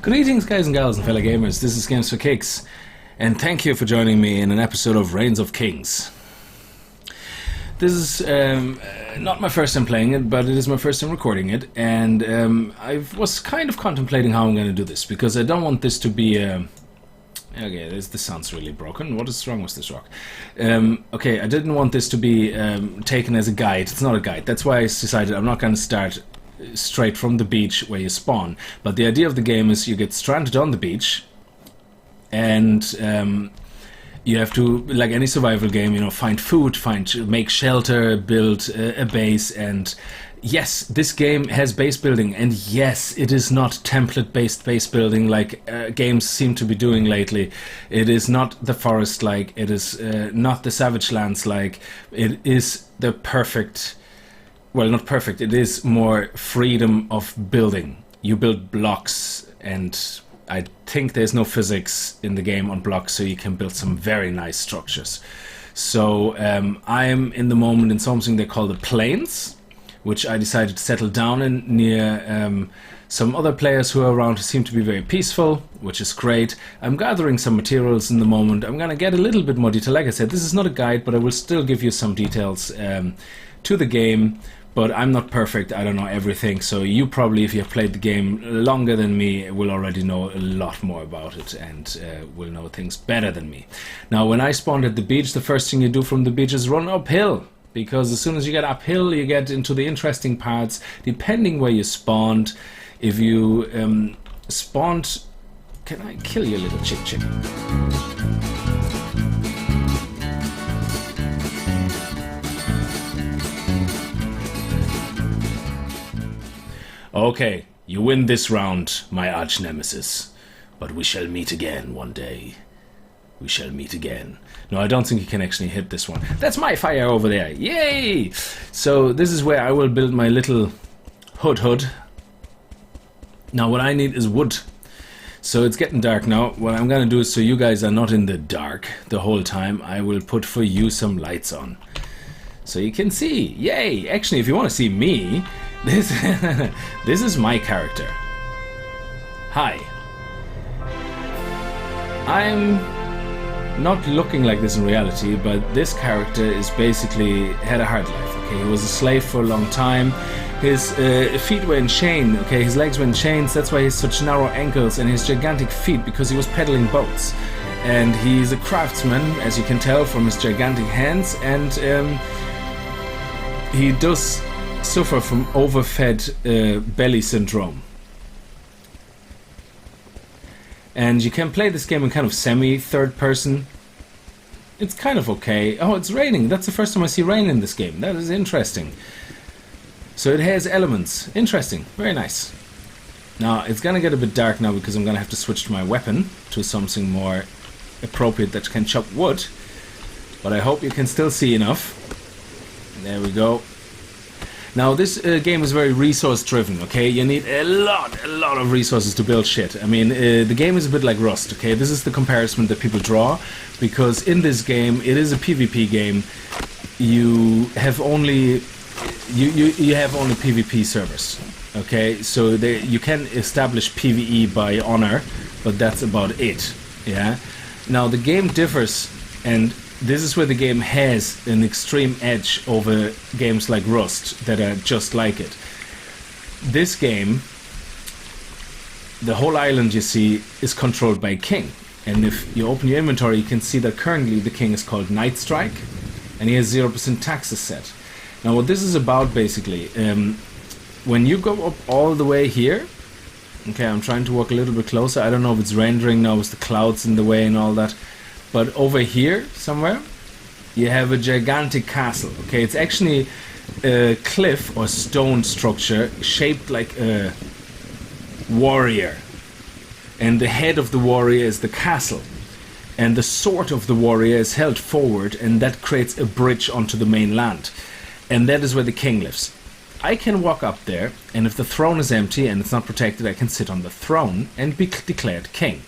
Greetings, guys and gals and fellow gamers, this is Games for Kicks, and thank you for joining me in an episode of Reigns of Kings. This is not my first time playing it, but it is my first time recording it, and I was kind of contemplating how I'm going to do this, because I don't want this to be okay, this sounds really broken. What is wrong with this rock? Okay, I didn't want this to be taken as a guide. It's not a guide. That's why I decided I'm not going to start straight from the beach where you spawn. But the idea of the game is you get stranded on the beach, and you have to, like any survival game, you know, find food, make shelter, build a base, and yes, this game has base building, and yes, it is not template-based base building like games seem to be doing lately. It is not the forest-like, it is not the Savage Lands-like. It is the perfect, well, not perfect, it is more freedom of building. You build blocks, and I think there's no physics in the game on blocks, so you can build some very nice structures. So I am in the moment in something they call the plains, which I decided to settle down in near some other players who are around who seem to be very peaceful, which is great. I'm gathering some materials in the moment. I'm going to get a little bit more detail. Like I said, this is not a guide, but I will still give you some details to the game. But I'm not perfect, I don't know everything, so you probably, if you have played the game longer than me, will already know a lot more about it and will know things better than me. Now, when I spawned at the beach, the first thing you do from the beach is run uphill, because as soon as you get uphill, you get into the interesting parts, depending where you spawned. If you spawned... Can I kill you, little chick? Okay, you win this round, my arch nemesis. But we shall meet again one day. We shall meet again. No, I don't think you can actually hit this one. That's my fire over there. Yay! So this is where I will build my little hood. Now what I need is wood. So it's getting dark now. What I'm gonna do is, so you guys are not in the dark the whole time, I will put for you some lights on, so you can see. Yay! Actually, if you want to see me, this this is my character. Hi. I'm not looking like this in reality, but this character is basically had a hard life. Okay, he was a slave for a long time. His feet were in chain. Okay, his legs were in chains. That's why he has such narrow ankles and his gigantic feet, because he was pedaling boats. And he's a craftsman, as you can tell from his gigantic hands, and he does suffer from overfed belly syndrome. And you can play this game in kind of semi-third person. It's kind of okay. Oh, it's raining. That's the first time I see rain in this game. That is interesting. So it has elements. Interesting. Very nice. Now, it's gonna get a bit dark now because I'm gonna have to switch to my weapon to something more appropriate that can chop wood. But I hope you can still see enough. There we go. Now this game is very resource driven, okay? You need a lot of resources to build shit. I mean, the game is a bit like Rust, okay? This is the comparison that people draw, because in this game, it is a PvP game. You have only PvP servers, okay? So you can establish PvE by honor, but that's about it, yeah? Now the game differs, and this is where the game has an extreme edge over games like Rust that are just like it. This game, the whole island you see is controlled by a king. And if you open your inventory, you can see that currently the king is called Night Strike, and he has 0% taxes set. Now what this is about basically, when you go up all the way here, okay, I'm trying to walk a little bit closer. I don't know if it's rendering now with the clouds in the way and all that. But over here, somewhere, you have a gigantic castle. Okay, it's actually a cliff or stone structure shaped like a warrior. And the head of the warrior is the castle. And the sword of the warrior is held forward, and that creates a bridge onto the main land. And that is where the king lives. I can walk up there, and if the throne is empty and it's not protected, I can sit on the throne and be declared king.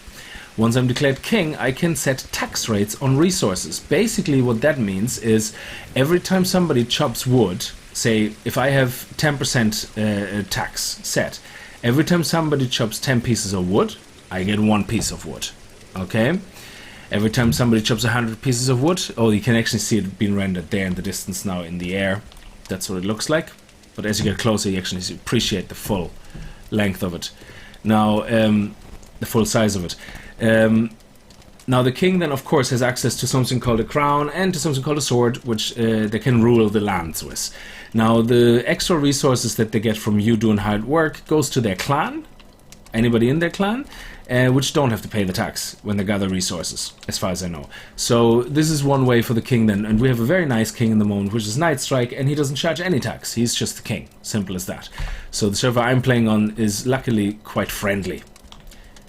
Once I'm declared king, I can set tax rates on resources. Basically what that means is every time somebody chops wood, say if I have 10% tax set, every time somebody chops 10 pieces of wood, I get 1 piece of wood. Okay? Every time somebody chops 100 pieces of wood, oh, you can actually see it being rendered there in the distance now in the air. That's what it looks like. But as you get closer, you actually appreciate the full length of it. Now, the full size of it. Now the king then of course has access to something called a crown and to something called a sword, which they can rule the lands with. Now the extra resources that they get from you doing hard work goes to their clan, anybody in their clan, which don't have to pay the tax when they gather resources, as far as I know. So this is one way for the king then, and we have a very nice king in the moment, which is Nightstrike, and he doesn't charge any tax. He's just the king, simple as that. So the server I'm playing on is luckily quite friendly.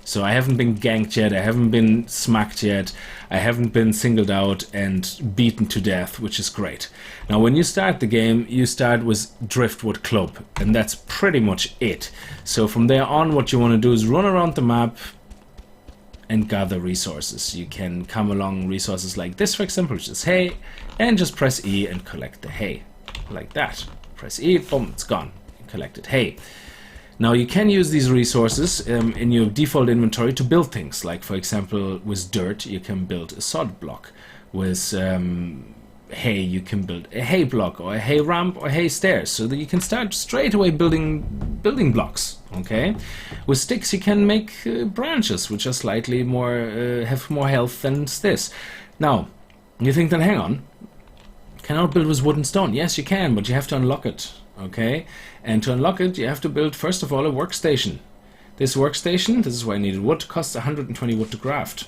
So I haven't been ganked yet, I haven't been smacked yet, I haven't been singled out and beaten to death, which is great. Now when you start the game, you start with Driftwood Club, and that's pretty much it. So from there on, what you want to do is run around the map and gather resources. You can come along resources like this, for example, which is hay, and just press E and collect the hay, like that. Press E, boom, it's gone. You collected hay. Now you can use these resources in your default inventory to build things, like for example with dirt you can build a sod block, with hay you can build a hay block or a hay ramp or hay stairs, so that you can start straight away building blocks. Okay, with sticks you can make branches which are slightly more have more health than this. Now you think then, hang on, can I build with wood and stone? Yes you can, but you have to unlock it. Okay, and to unlock it you have to build first of all a workstation. This workstation, this is why I needed wood, costs 120 wood to craft.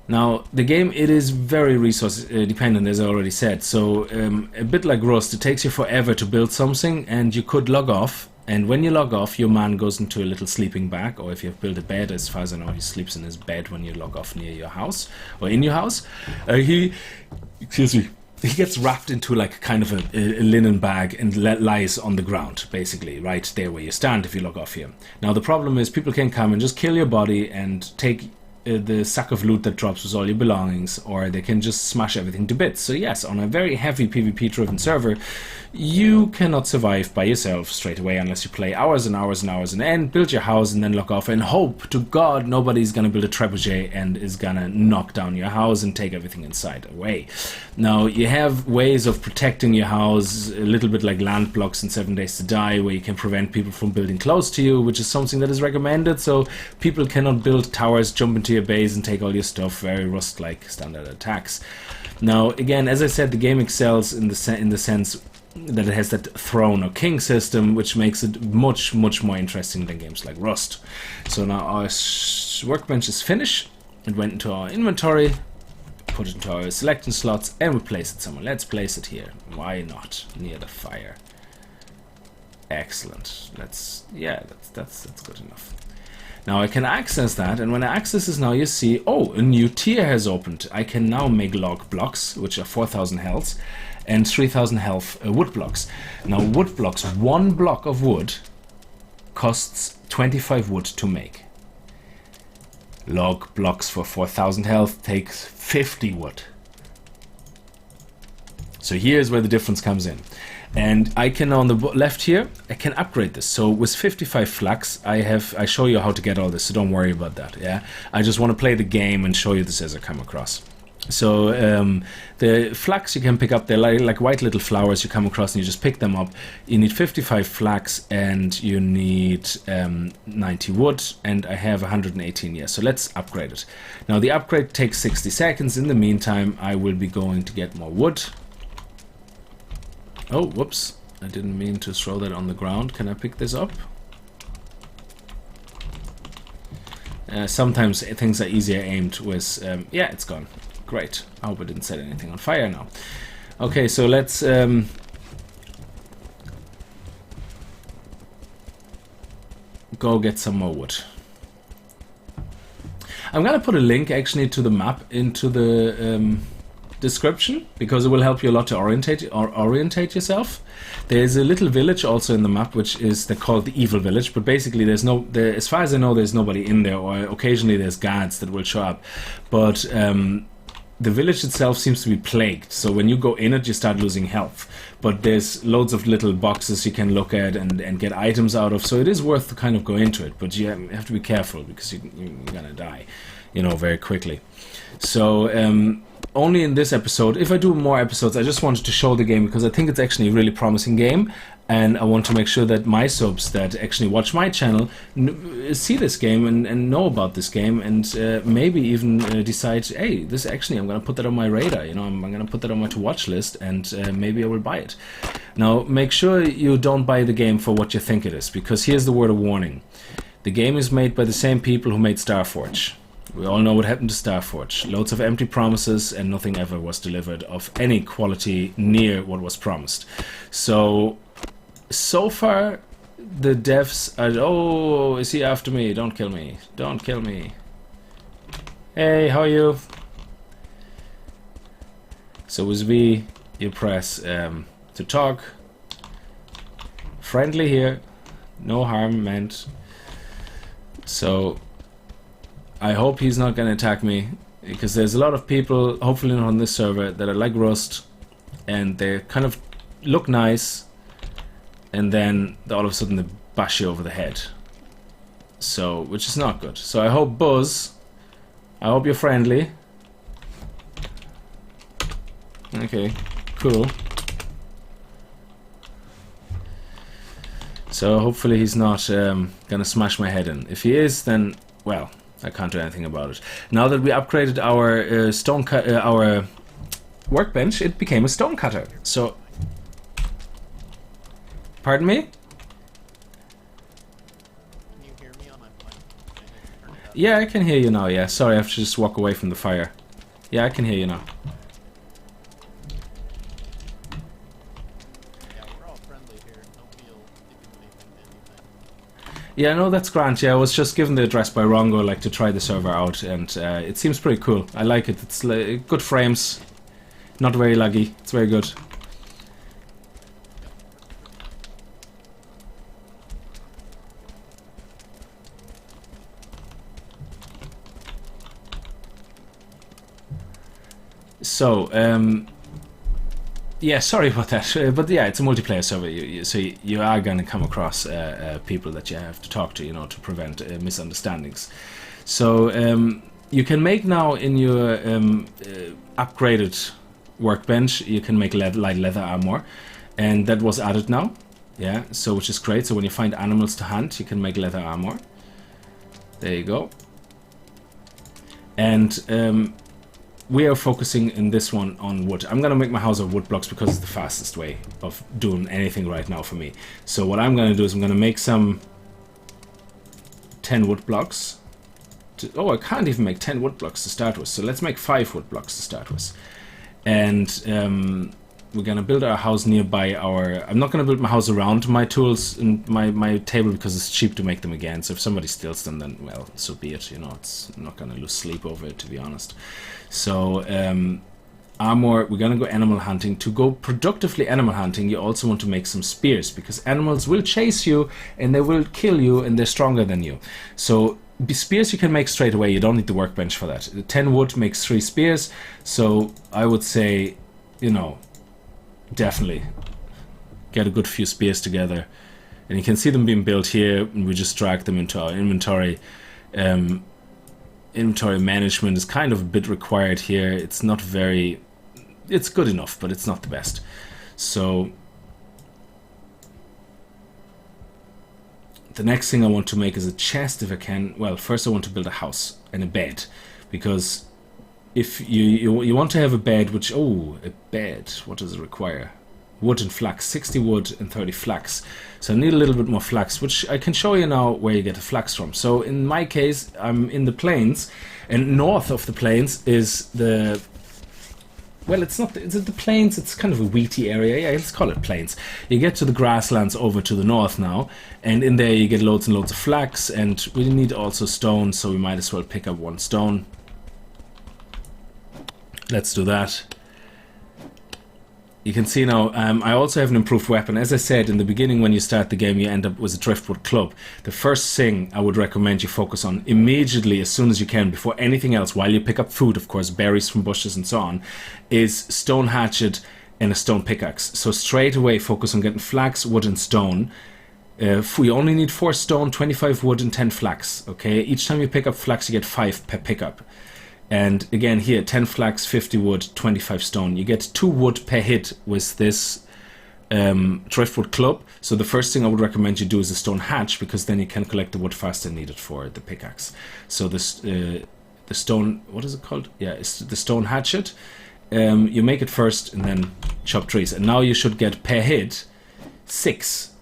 Now the game, it is very resource dependent, as I already said, so a bit like Rust, it takes you forever to build something, and you could log off, and when you log off your man goes into a little sleeping bag, or if you have built a bed, as far as I know he sleeps in his bed when you log off near your house or in your house. He gets wrapped into like kind of a linen bag and lies on the ground, basically, right there where you stand if you log off here. Now the problem is people can come and just kill your body and take the sack of loot that drops with all your belongings, or they can just smash everything to bits. So yes, on a very heavy PvP driven server, you cannot survive by yourself straight away unless you play hours and hours and hours and end, build your house and then log off and hope to God nobody's gonna build a trebuchet and is gonna knock down your house and take everything inside away. Now you have ways of protecting your house, a little bit like land blocks in 7 Days to Die, where you can prevent people from building close to you, which is something that is recommended, so people cannot build towers, jump into your base and take all your stuff, very Rust-like standard attacks. Now again, as I said, the game excels in the sense that it has that throne or king system, which makes it much more interesting than games like Rust. So now our workbench is finished. It went into our inventory, put it into our selection slots, and we place it somewhere. Let's place it here. Why not? Near the fire. Excellent. That's good enough. Now I can access that, and when I access this now, you see, oh, a new tier has opened. I can now make log blocks, which are 4,000 health, and 3,000 health wood blocks. Now wood blocks, 1 block of wood costs 25 wood to make. Log blocks for 4,000 health takes 50 wood. So here's where the difference comes in. And I can, on the left here, I can upgrade this. So with 55 flax, I show you how to get all this, so don't worry about that. Yeah, I just want to play the game and show you this as I come across. So the flax you can pick up, they're like white little flowers you come across and you just pick them up. You need 55 flax and you need 90 wood, and I have 118 here. So let's upgrade it. Now the upgrade takes 60 seconds. In the meantime, I will be going to get more wood. Oh, whoops. I didn't mean to throw that on the ground. Can I pick this up? Sometimes things are easier aimed with... yeah, it's gone. Great. I hope I didn't set anything on fire now. Okay, so let's... go get some more wood. I'm gonna put a link actually to the map into the... description, because it will help you a lot to orientate yourself. There's a little village also in the map, which is, they're called the Evil Village, but basically as far as I know, there's nobody in there, or occasionally there's guards that will show up. But the village itself seems to be plagued, so when you go in it, you start losing health. But there's loads of little boxes you can look at and get items out of, so it is worth to kind of go into it. But you have to be careful, because you're gonna die, you know, very quickly. So only in this episode, if I do more episodes, I just wanted to show the game, because I think it's actually a really promising game, and I want to make sure that my subs that actually watch my channel see this game and know about this game, and maybe even decide, hey, this actually, I'm going to put that on my radar, you know, I'm going to put that on my to-watch list, and maybe I will buy it. Now, make sure you don't buy the game for what you think it is, because here's the word of warning. The game is made by the same people who made Starforge. We all know what happened to Starforge. Loads of empty promises, and nothing ever was delivered of any quality near what was promised. So far, the devs are... Oh, is he after me? Don't kill me. Don't kill me. Hey, how are you? So with V, you press to talk. Friendly here. No harm meant. So I hope he's not going to attack me, because there's a lot of people, hopefully not on this server, that are like Rust, and they kind of look nice, and then all of a sudden they bash you over the head. So, which is not good. So I hope Buzz, I hope you're friendly. Okay, cool. So hopefully he's not gonna smash my head in. If he is, then, well, I can't do anything about it. Now that we upgraded our our workbench, it became a stone cutter. So, pardon me? Can you hear me on my mic? Yeah, I can hear you now. Yeah, sorry, I have to just walk away from the fire. Yeah, I can hear you now. Yeah, we're all friendly here. No Viel thinking anything. Yeah, no, that's grand. Yeah, I was just given the address by Rongo, like, to try the server out, and it seems pretty cool. I like it. It's good frames, not very laggy. It's very good. So, yeah, sorry about that, but yeah, it's a multiplayer server, so you are going to come across people that you have to talk to, you know, to prevent misunderstandings. So you can make now in your upgraded workbench, you can make light leather armor, and that was added now, yeah, so which is great. So when you find animals to hunt, you can make leather armor. There you go. And we are focusing in this one on wood. I'm gonna make my house of wood blocks because it's the fastest way of doing anything right now for me. So what I'm gonna do is I'm gonna make some 10 wood blocks. Oh, I can't even make 10 wood blocks to start with. So let's make 5 wood blocks to start with. And we're gonna build our house nearby our... I'm not gonna build my house around my tools and my table because it's cheap to make them again. So if somebody steals them, then, well, so be it. You know, I'm not gonna lose sleep over it, to be honest. So armor, we're gonna go animal hunting. To go productively animal hunting, you also want to make some spears, because animals will chase you and they will kill you, and they're stronger than you. So spears you can make straight away. You don't need the workbench for that. 10 wood makes 3 spears. So I would say, you know, definitely get a good few spears together, and you can see them being built here, and we just drag them into our inventory. Inventory management is kind of a bit required here. It's not very... It's good enough, but it's not the best. So the next thing I want to make is a chest if I can. Well, first I want to build a house and a bed, because if you want to have a bed, which... Oh, a bed. What does it require? Wood and flax. 60 wood and 30 flax. So I need a little bit more flax, which I can show you now where you get the flax from. So in my case, I'm in the plains, and north of the plains is the... Well, it's not... Is it the plains? It's kind of a wheaty area. Yeah, let's call it plains. You get to the grasslands over to the north now, and in there you get loads and loads of flax, and we need also stone, so we might as well pick up 1 stone. Let's do that. You can see now, I also have an improved weapon. As I said, in the beginning when you start the game, you end up with a driftwood club. The first thing I would recommend you focus on immediately, as soon as you can, before anything else, while you pick up food, of course, berries from bushes and so on, is stone hatchet and a stone pickaxe. So straight away focus on getting flax, wood and stone. We only need 4 stone, 25 wood and 10 flax. Okay, each time you pick up flax you get 5 per pickup. And again here, 10 flax, 50 wood, 25 stone. You get 2 wood per hit with this driftwood club. So the first thing I would recommend you do is a stone hatch, because then you can collect the wood faster needed for the pickaxe. So this the stone, what is it called? Yeah, it's the stone hatchet. You make it first and then chop trees. And now you should get per hit 6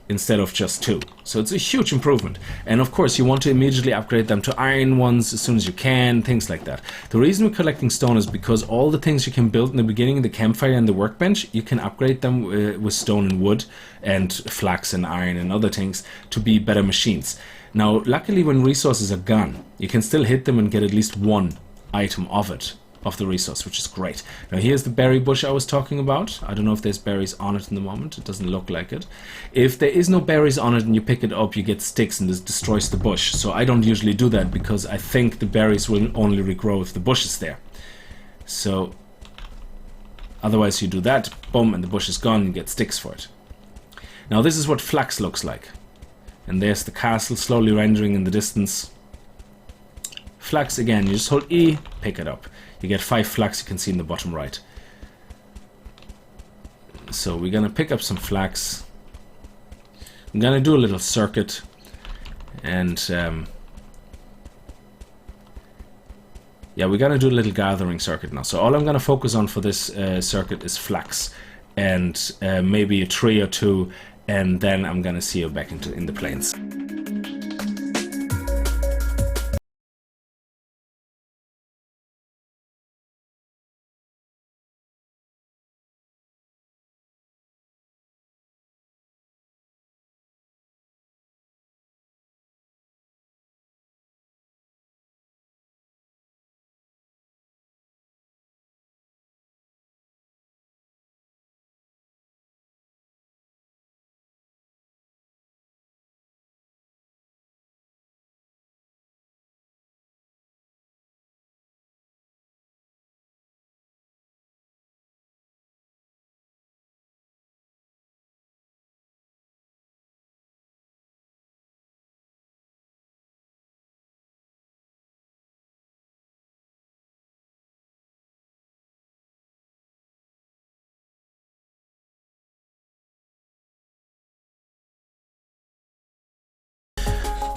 instead of just 2. So it's a huge improvement. And of course you want to immediately upgrade them to iron ones as soon as you can, things like that. The reason we're collecting stone is because all the things you can build in the beginning, the campfire and the workbench, you can upgrade them with stone and wood and flax and iron and other things to be better machines. Now luckily when resources are gone, you can still hit them and get at least 1 item of it, of the resource, which is great. Now here's the berry bush I was talking about. I don't know if there's berries on it in the moment. It doesn't look like it. If there is no berries on it and you pick it up, you get sticks and this destroys the bush. So I don't usually do that, because I think the berries will only regrow if the bush is there. So otherwise you do that, boom, and the bush is gone, you get sticks for it. Now this is what flax looks like. And there's the castle slowly rendering in the distance. Flax again, you just hold E, pick it up. You get 5 flax, you can see in the bottom right. So we're gonna pick up some flax. I'm gonna do a little circuit, and yeah, we're gonna do a little gathering circuit now. So all I'm gonna focus on for this circuit is flax, and maybe a tree or 2, and then I'm gonna see you back in the plains.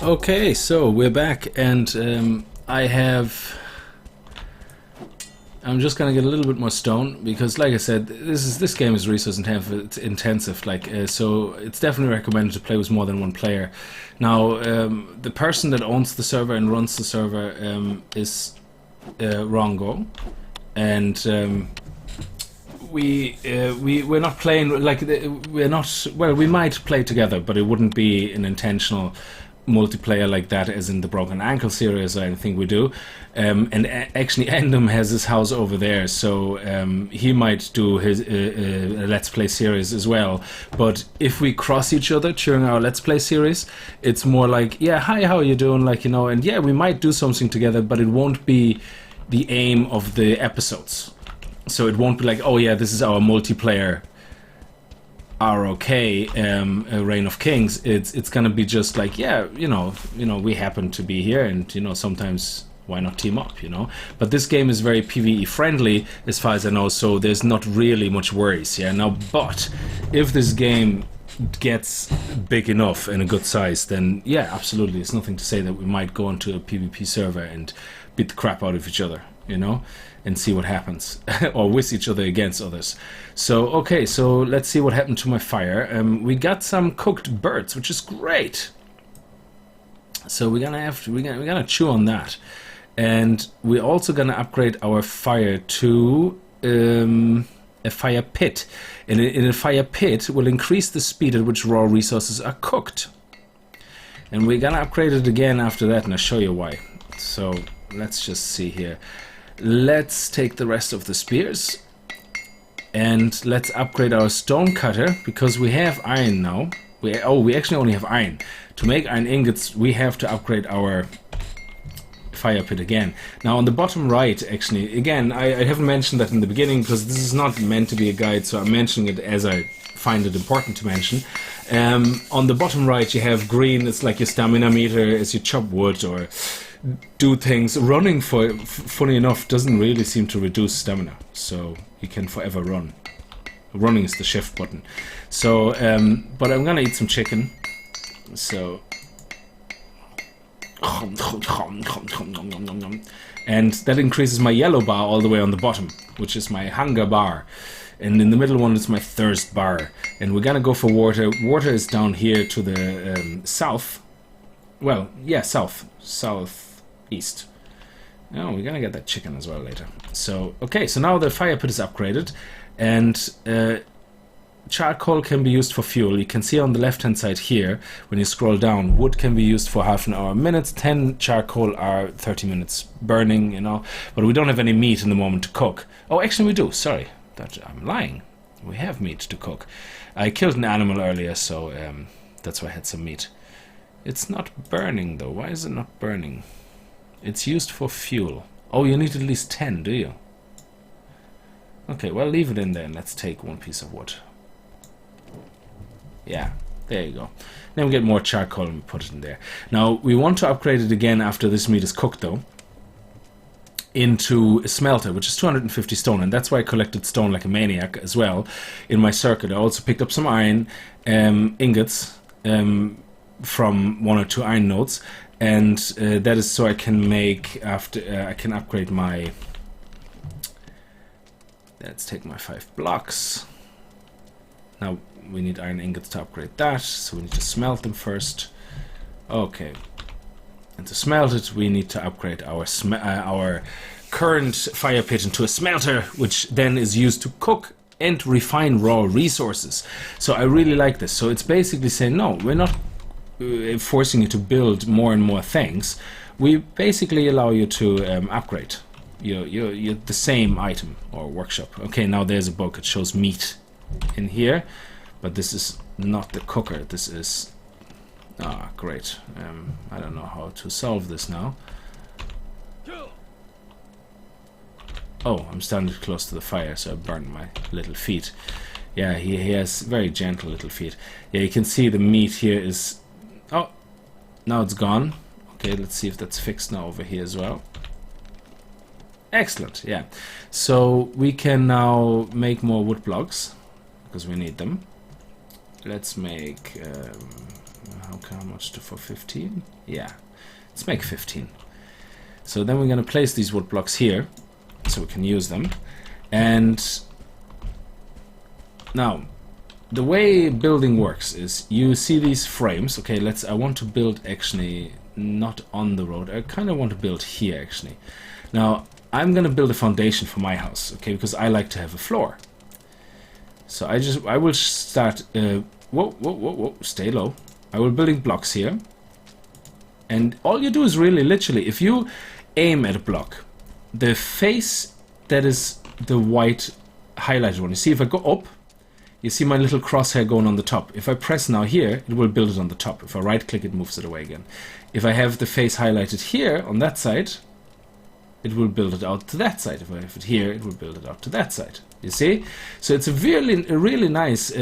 Okay, so we're back, and I'm just gonna get a little bit more stone, because like I said, this game is resource intensive, like so it's definitely recommended to play with more than 1 player. Now the person that owns the server and runs the server is Rongo, and we're not playing, like, we're not, well, we might play together, but it wouldn't be an intentional multiplayer like that, as in the Broken Ankle series or anything we do. And actually Endem has his house over there, so he might do his Let's Play series as well. But if we cross each other during our Let's Play series, it's more like, yeah, hi, how are you doing, like, you know, and yeah, we might do something together, but it won't be the aim of the episodes. So it won't be like, oh yeah, this is our multiplayer ROK, Reign of Kings. It's gonna be just like, yeah, you know, we happen to be here, and you know, sometimes why not team up, you know? But this game is very PvE friendly, as far as I know, so there's not really much worries. Yeah, now, but if this game gets big enough and a good size, then yeah, absolutely, there's nothing to say that we might go into a PvP server and beat the crap out of each other, you know, and see what happens, or with each other against others. So okay, so let's see what happened to my fire. We got some cooked birds, which is great. So we're gonna chew on that, and we're also gonna upgrade our fire to a fire pit. And in a fire pit will increase the speed at which raw resources are cooked. And we're gonna upgrade it again after that, and I'll show you why. So let's just see here. Let's take the rest of the spears. And let's upgrade our stone cutter, because we have iron now. We actually only have iron. To make iron ingots, we have to upgrade our fire pit again. Now on the bottom right, actually, again, I haven't mentioned that in the beginning because this is not meant to be a guide, so I'm mentioning it as I find it important to mention. On the bottom right you have green, it's like your stamina meter as you chop wood or do things. Running, funny enough, doesn't really seem to reduce stamina, so you can forever run. Running is the shift button. So, but I'm gonna eat some chicken, so... And that increases my yellow bar all the way on the bottom, which is my hunger bar. And in the middle one is my thirst bar. And we're gonna go for water. Water is down here to the south. Well, yeah, southeast. Oh, we're gonna get that chicken as well later. So, okay, so now the fire pit is upgraded. And charcoal can be used for fuel. You can see on the left hand side here, when you scroll down, wood can be used for half an hour minutes, 10 charcoal are 30 minutes burning, you know, but we don't have any meat in the moment to cook. Oh, actually we do, sorry, I'm lying. We have meat to cook. I killed an animal earlier, so that's why I had some meat. It's not burning though. Why is it not burning? It's used for fuel. Oh, you need at least 10, do you? Okay, well, leave it in there and let's take one piece of wood. Yeah, there you go. Then we get more charcoal and we put it in there. Now, we want to upgrade it again after this meat is cooked, though, into a smelter, which is 250 stone, and that's why I collected stone like a maniac as well in my circuit. I also picked up some iron ingots from 1 or 2 iron nodes, and that is so I can make, after I can upgrade my... Let's take my 5 blocks. Now, we need iron ingots to upgrade that, so we need to smelt them first. Okay, and to smelt it we need to upgrade our current fire pit into a smelter, which then is used to cook and refine raw resources. So I really like this. So it's basically saying, no, we're not forcing you to build more and more things. We basically allow you to upgrade you're the same item or workshop. Okay, now there's a bug. It shows meat in here, but this is not the cooker. This is great. I don't know how to solve this now. Oh, I'm standing close to the fire, so I burned my little feet. Yeah, he has very gentle little feet. Yeah, you can see the meat here is... Oh, now it's gone. Okay, let's see if that's fixed now over here as well. Excellent, yeah. So we can now make more wood blocks, because we need them. Let's make... how much for 15? Yeah, let's make 15. So then we're going to place these wood blocks here, so we can use them. And now, the way building works is you see these frames. Okay, I want to build actually not on the road. I kind of want to build here actually. Now, I'm going to build a foundation for my house, okay, because I like to have a floor. So I will start, whoa, stay low. I will building blocks here. And all you do is really literally, if you aim at a block, the face that is the white highlighted one, you see if I go up, you see my little crosshair going on the top. If I press now here, it will build it on the top. If I right click, it moves it away again. If I have the face highlighted here on that side, it will build it out to that side. If I have it here, it will build it out to that side. You see? So it's a really nice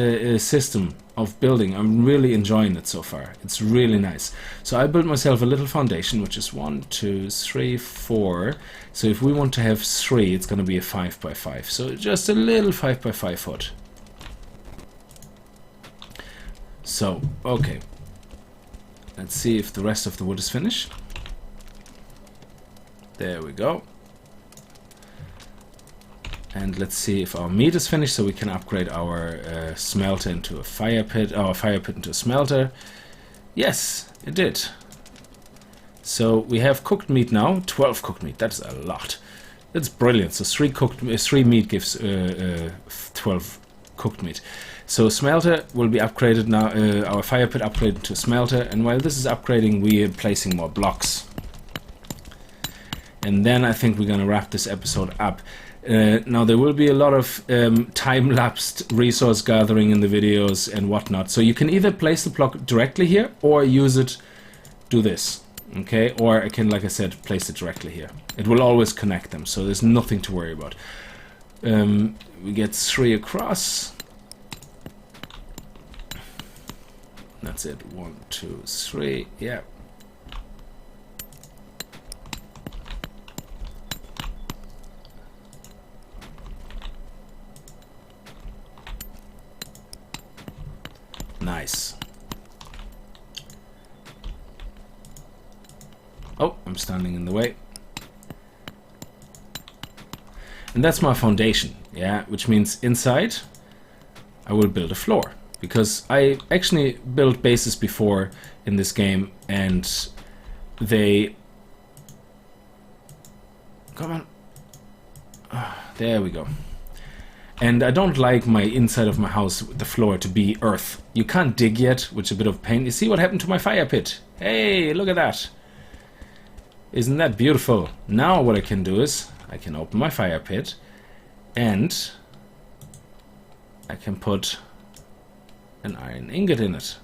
system of building. I'm really enjoying it so far. It's really nice. So I built myself a little foundation, which is 1, 2, 3, 4. So if we want to have 3, it's going to be a 5 by 5. So just a little 5 by 5 foot. So, okay. Let's see if the rest of the wood is finished. There we go. And let's see if our meat is finished, so we can upgrade our smelter into a fire pit, our fire pit into a smelter. Yes, it did. So we have cooked meat now, 12 cooked meat. That's a lot. That's brilliant. So 3 meat gives 12 cooked meat. So smelter will be upgraded now. Our fire pit upgraded to a smelter, and while this is upgrading, we are placing more blocks. and then I think we're gonna wrap this episode up. Now there will be a lot of time-lapsed resource gathering in the videos and whatnot, so you can either place the block directly here or use it, do this, okay, or I can, like I said, place it directly here. It will always connect them, so there's nothing to worry about. We get 3 across. That's it. 1, 2, 3. Yeah. Nice. Oh, I'm standing in the way. And that's my foundation, yeah, which means inside I will build a floor. Because I actually built bases before in this game and they... Come on. There we go. And I don't like my inside of my house, the floor, to be earth. You can't dig yet, which is a bit of pain. You see what happened to my fire pit? Hey, look at that. Isn't that beautiful? Now what I can do is, I can open my fire pit and I can put an iron ingot in it.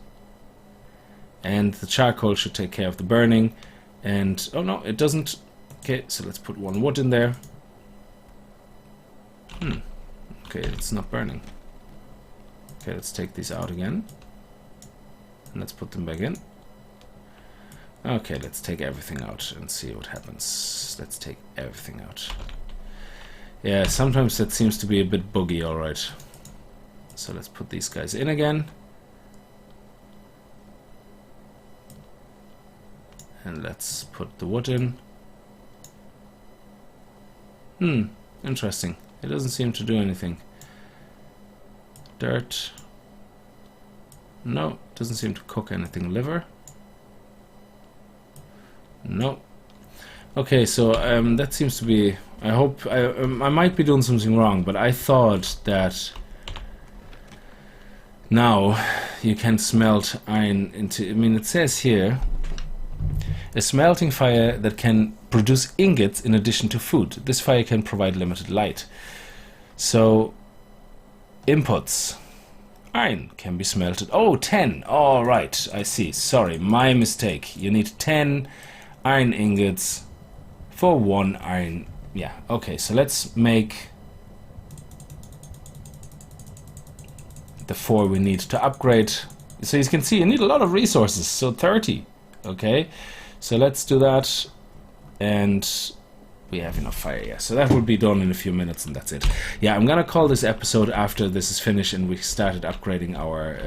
And the charcoal should take care of the burning. And, oh no, it doesn't. Okay, so let's put 1 wood in there. Okay, it's not burning. Okay, let's take these out again. And let's put them back in. Okay, let's take everything out and see what happens. Let's take everything out. Yeah, sometimes that seems to be a bit buggy, alright. So let's put these guys in again. And let's put the wood in. Interesting. It doesn't seem to do anything. Dirt. No, doesn't seem to cook anything. Liver. No. Okay, so that seems to be... I hope... I might be doing something wrong, but I thought that now you can smelt iron into... I mean, it says here, a smelting fire that can produce ingots in addition to food. This fire can provide limited light. So, inputs. Iron can be smelted. Oh, 10. All right, I see. Sorry, my mistake. You need 10 iron ingots for 1 iron. Yeah, okay, so let's make the 4 we need to upgrade. So you can see you need a lot of resources. So 30. Okay, so let's do that. And we have enough fire, yeah. So that will be done in a few minutes and that's it. Yeah, I'm gonna call this episode after this is finished and we started upgrading our...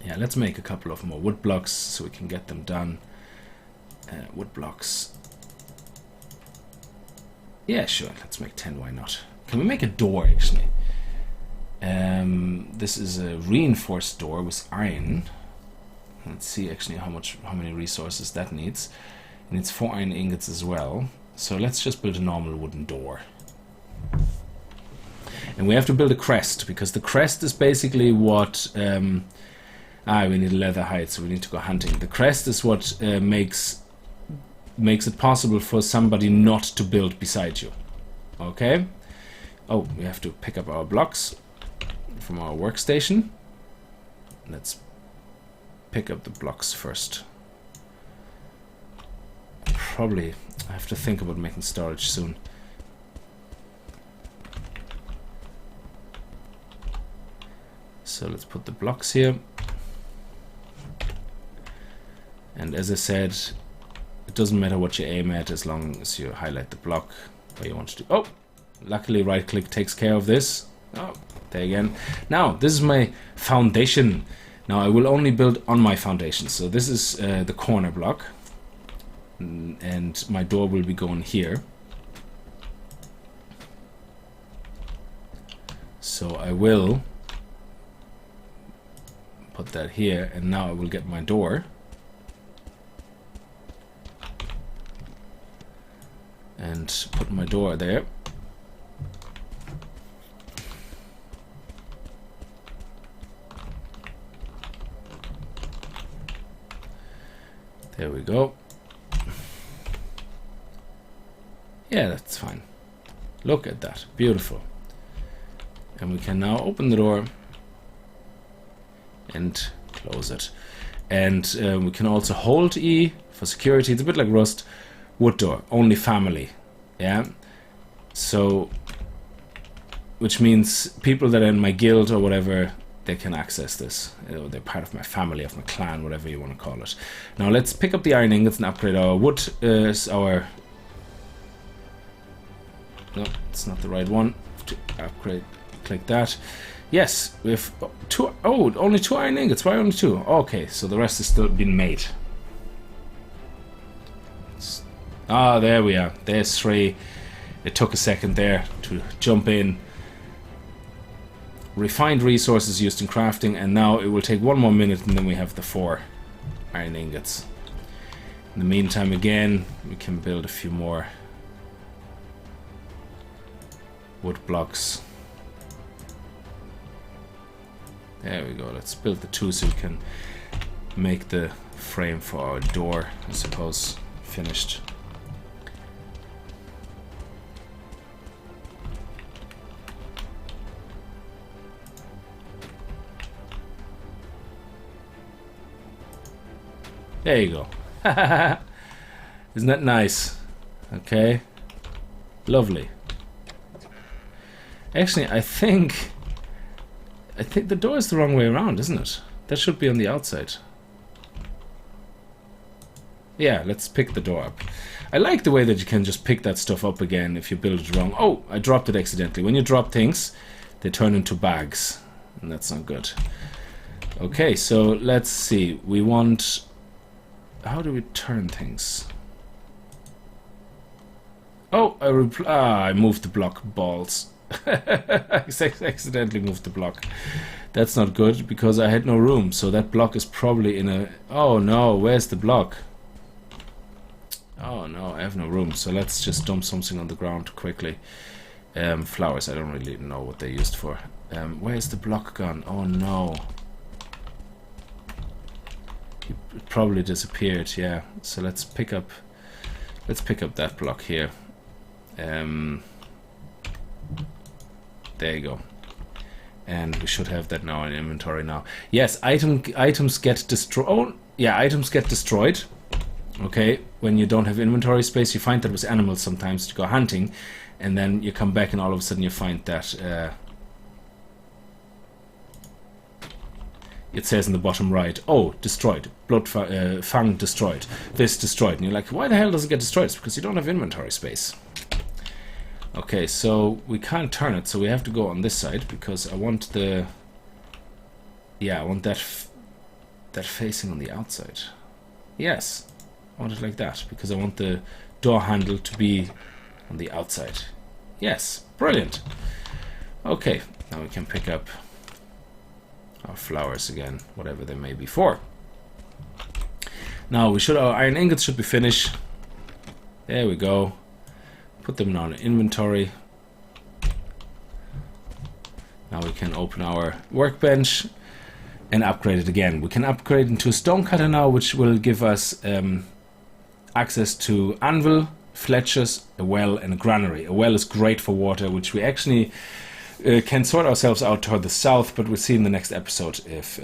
yeah, let's make a couple of more wood blocks so we can get them done. Wood blocks. Yeah, sure, let's make 10, why not? Can we make a door, actually? This is a reinforced door with iron. Let's see actually how many resources that needs. It needs 4 iron ingots as well. So let's just build a normal wooden door. And we have to build a crest, because the crest is basically what... we need leather hide, so we need to go hunting. The crest is what makes it possible for somebody not to build beside you. Okay? Oh, we have to pick up our blocks from our workstation. Let's pick up the blocks first. Probably I have to think about making storage soon. So let's put the blocks here. And as I said, it doesn't matter what you aim at as long as you highlight the block where you want to do. Oh, luckily right click takes care of this. Oh, there again. Now this is my foundation. Now I will only build on my foundation. So this is the corner block. And my door will be going here. So I will put that here, and now I will get my door. And put my door there. There we go. Yeah, that's fine. Look at that. Beautiful. And we can now open the door and close it. And we can also hold E for security. It's a bit like Rust. Wood door. Only family. Yeah. So, which means people that are in my guild or whatever, they can access this. They're part of my family, of my clan, whatever you want to call it. Now let's pick up the iron ingots and upgrade our wood. Our... No, it's not the right one. To upgrade, click that. Yes, we have two. Oh, only 2 iron ingots. Why only 2? Okay, so the rest is still being made. Ah, there we are. There's 3. It took a second there to jump in. Refined resources used in crafting, and now it will take 1 more minute, and then we have the 4 iron ingots. In the meantime, again, we can build a few more wood blocks. There we go. Let's build the 2 so we can make the frame for our door, I suppose, finished. There you go. Isn't that nice? Okay. Lovely. Actually, I think the door is the wrong way around, isn't it? That should be on the outside. Yeah, let's pick the door up. I like the way that you can just pick that stuff up again if you build it wrong. Oh, I dropped it accidentally. When you drop things, they turn into bags, and that's not good. Okay, so let's see. We want... How do we turn things? Oh, I moved the block. Balls. I accidentally moved the block. That's not good because I had no room. So that block is probably in a... Oh no, where's the block? Oh no, I have no room. So let's just dump something on the ground quickly. Flowers, I don't really know what they're used for. Where's the block gone? Oh no. It probably disappeared, yeah. So let's pick up that block here. There you go. And we should have that now in inventory now. Yes, items get destroyed. Oh, yeah, items get destroyed. Okay, when you don't have inventory space, you find that with animals sometimes to go hunting, and then you come back and all of a sudden you find that it says in the bottom right, oh, destroyed, blood fang destroyed, this destroyed, and you're like, why the hell does it get destroyed? It's because you don't have inventory space. Okay, so we can't turn it, so we have to go on this side because I want the... Yeah, I want that facing on the outside. Yes, I want it like that because I want the door handle to be on the outside. Yes, brilliant. Okay, now we can pick up our flowers again, whatever they may be for. Now our iron ingots should be finished. There we go. Put them now in inventory. Now we can open our workbench and upgrade it again. We can upgrade into a stone cutter now, which will give us access to anvil, fletchers, a well, and a granary. A well is great for water, which we actually can sort ourselves out toward the south, but we'll see in the next episode if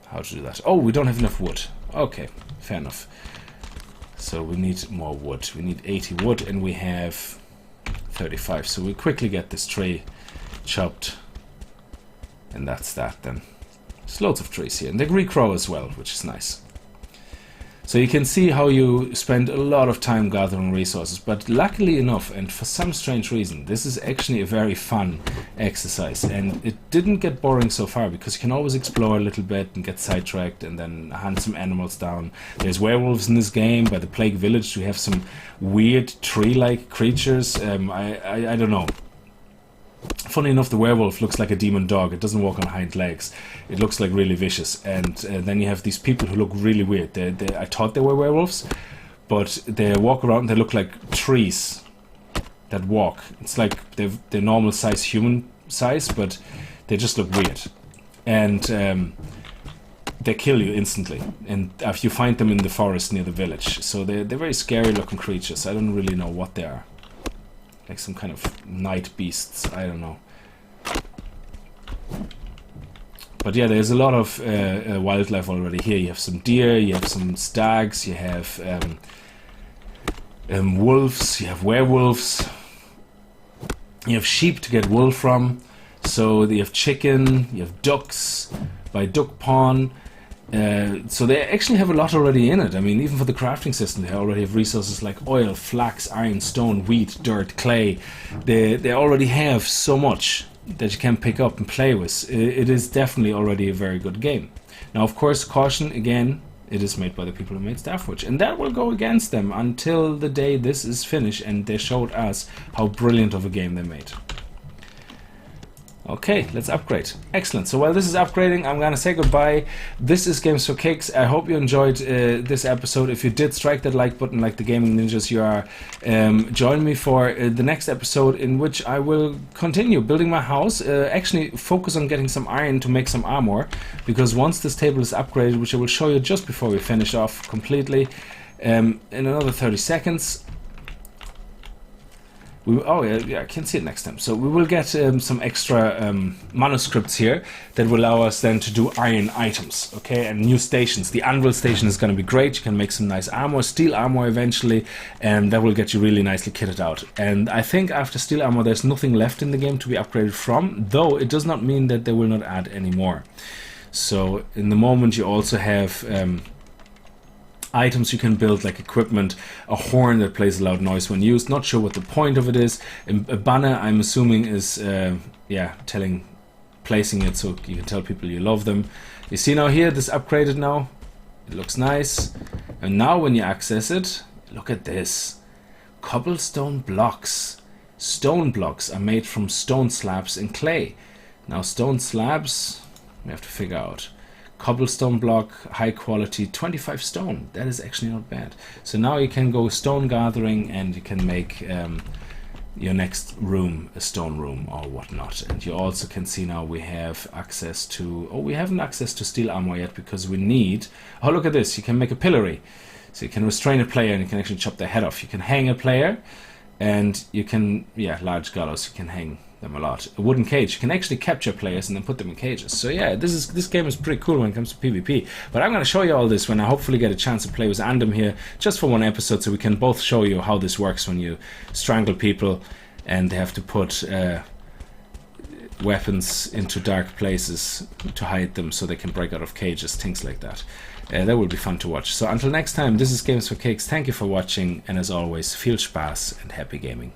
how to do that. Oh, we don't have enough wood. Okay, fair enough. So we need more wood. We need 80 wood, and we have 35. So we quickly get this tree chopped, and that's that then. There's loads of trees here, and they regrow as well, which is nice. So you can see how you spend a lot of time gathering resources, but luckily enough, and for some strange reason, this is actually a very fun exercise, and it didn't get boring so far because you can always explore a little bit and get sidetracked and then hunt some animals down. There's werewolves in this game. By the Plague Village we have some weird tree-like creatures. I don't know. Funny enough, the werewolf looks like a demon dog. It doesn't walk on hind legs. It looks like really vicious. And then you have these people who look really weird. I thought they were werewolves, but they walk around. They look like trees that walk. It's like they're normal size, human size, but they just look weird. And they kill you instantly, and if you find them in the forest near the village. So they're very scary looking creatures. I don't really know what they are. Like some kind of night beasts, I don't know. But yeah, there's a lot of wildlife already here. You have some deer, you have some stags, you have wolves, you have werewolves, you have sheep to get wool from. So you have chicken, you have ducks by Duck Pawn. So they actually have a lot already in it. I mean, even for the crafting system, they already have resources like oil, flax, iron, stone, wheat, dirt, clay. They already have so much that you can pick up and play with. It is definitely already a very good game. Now, of course, caution again, it is made by the people who made Staffwatch, and that will go against them until the day this is finished and they showed us how brilliant of a game they made. Okay, let's upgrade. Excellent. So while this is upgrading, I'm gonna say goodbye. This is Games for Kicks. I hope you enjoyed this episode. If you did, strike that like button like the gaming ninjas you are. Join me for the next episode, in which I will continue building my house. Actually focus on getting some iron to make some armor, because once this table is upgraded, which I will show you just before we finish off completely, in another 30 seconds, I can see it next time. So we will get some extra manuscripts here that will allow us then to do iron items, okay, and new stations. The anvil station is going to be great. You can make some nice armor, steel armor eventually, and that will get you really nicely kitted out. And I think after steel armor there's nothing left in the game to be upgraded from, though it does not mean that they will not add any more. So in the moment you also have items you can build, like equipment, a horn that plays a loud noise when used. Not sure what the point of it is. A banner, I'm assuming, is placing it so you can tell people you love them. You see now here, this upgraded now. It looks nice. And now when you access it, look at this. Cobblestone blocks. Stone blocks are made from stone slabs and clay. Now stone slabs, we have to figure out. Cobblestone block, high quality, 25 stone. That is actually not bad. So now you can go stone gathering and you can make your next room a stone room or whatnot. And you also can see now we have access to... Oh, we haven't access to steel armor yet because we need... Oh, look at this. You can make a pillory. So you can restrain a player and you can actually chop their head off. You can hang a player and you can... Yeah, large gallows. You can hang them a lot. A wooden cage. You can actually capture players and then put them in cages. So yeah, this game is pretty cool when it comes to PvP. But I'm going to show you all this when I hopefully get a chance to play with Andem here, just for one episode, so we can both show you how this works when you strangle people and they have to put weapons into dark places to hide them so they can break out of cages, things like that. That will be fun to watch. So until next time, this is Games for Kicks. Thank you for watching, and as always, viel Spaß and happy gaming.